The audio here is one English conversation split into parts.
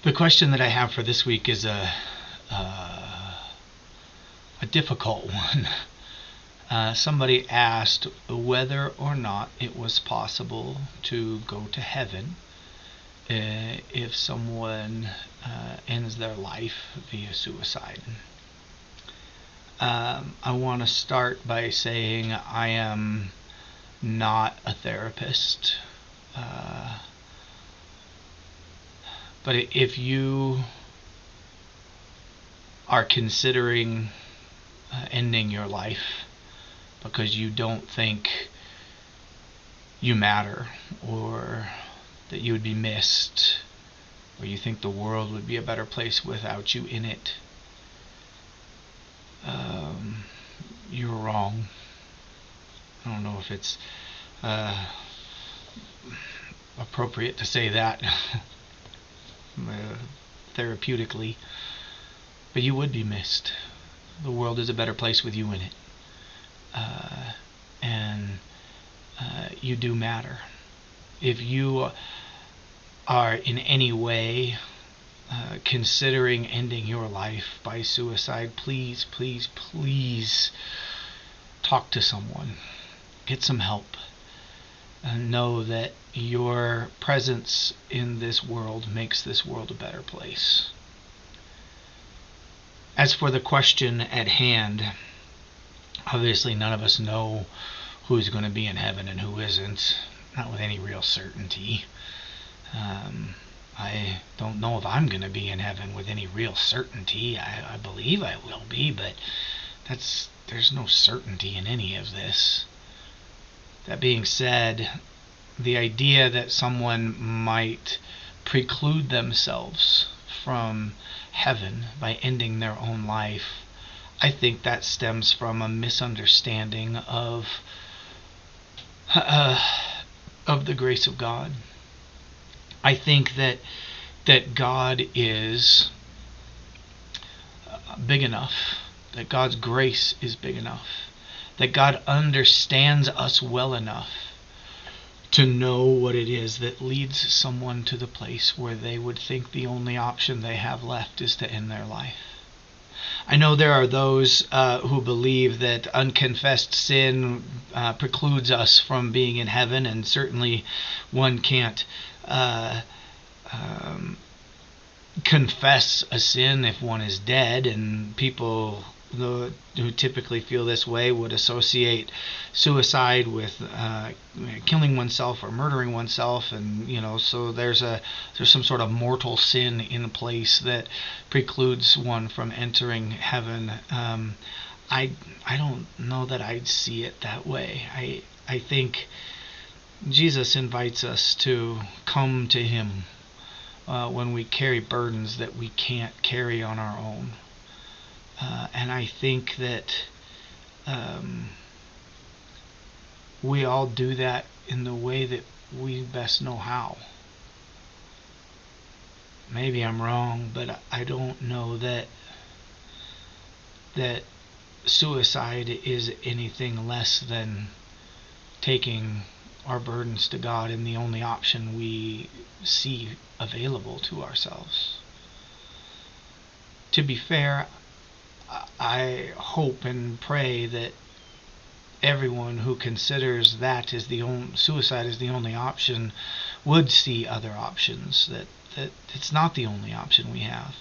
The question that I have for this week is a difficult one. Somebody asked whether or not it was possible to go to heaven if someone ends their life via suicide. I want to start by saying I am not a therapist. But if you are considering ending your life because you don't think you matter, or that you would be missed, or you think the world would be a better place without you in it, you're wrong. I don't know if it's appropriate to say that therapeutically, but you would be missed. The world is a better place with you in it, and you do matter. If you are in any way considering ending your life by suicide, please, please, please talk to someone. Get some help. And know that your presence in this world makes this world a better place. As for the question at hand, obviously none of us know who's going to be in heaven and who isn't, not with any real certainty. I don't know if I'm going to be in heaven with any real certainty. I believe I will be, but there's no certainty in any of this. That being said, the idea that someone might preclude themselves from heaven by ending their own life, I think that stems from a misunderstanding of the grace of God. I think that God is big enough, that God's grace is big enough, that God understands us well enough to know what it is that leads someone to the place where they would think the only option they have left is to end their life. I know there are those who believe that unconfessed sin precludes us from being in heaven, and certainly one can't confess a sin if one is dead, and people who typically feel this way would associate suicide with killing oneself or murdering oneself, and so there's some sort of mortal sin in place that precludes one from entering heaven. I don't know that I'd see it that way. I think Jesus invites us to come to Him when we carry burdens that we can't carry on our own. And I think that we all do that in the way that we best know how. Maybe I'm wrong, but I don't know that suicide is anything less than taking our burdens to God and the only option we see available to ourselves. To be fair, I hope and pray that everyone who considers that is suicide is the only option would see other options, that it's not the only option we have.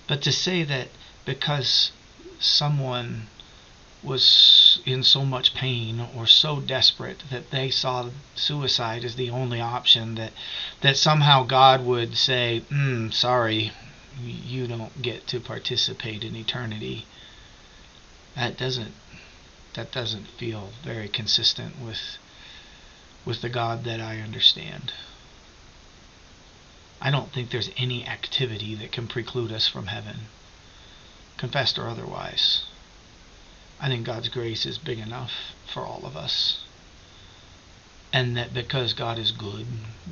But to say that because someone was in so much pain or so desperate that they saw suicide as the only option, that somehow God would say, sorry, you don't get to participate in eternity, that doesn't feel very consistent with the God that I understand. I don't think there's any activity that can preclude us from heaven, confessed or otherwise. I think God's grace is big enough for all of us. And that because God is good,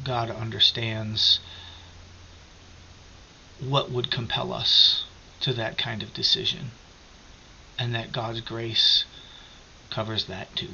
God understands what would compel us to that kind of decision. And that God's grace covers that too.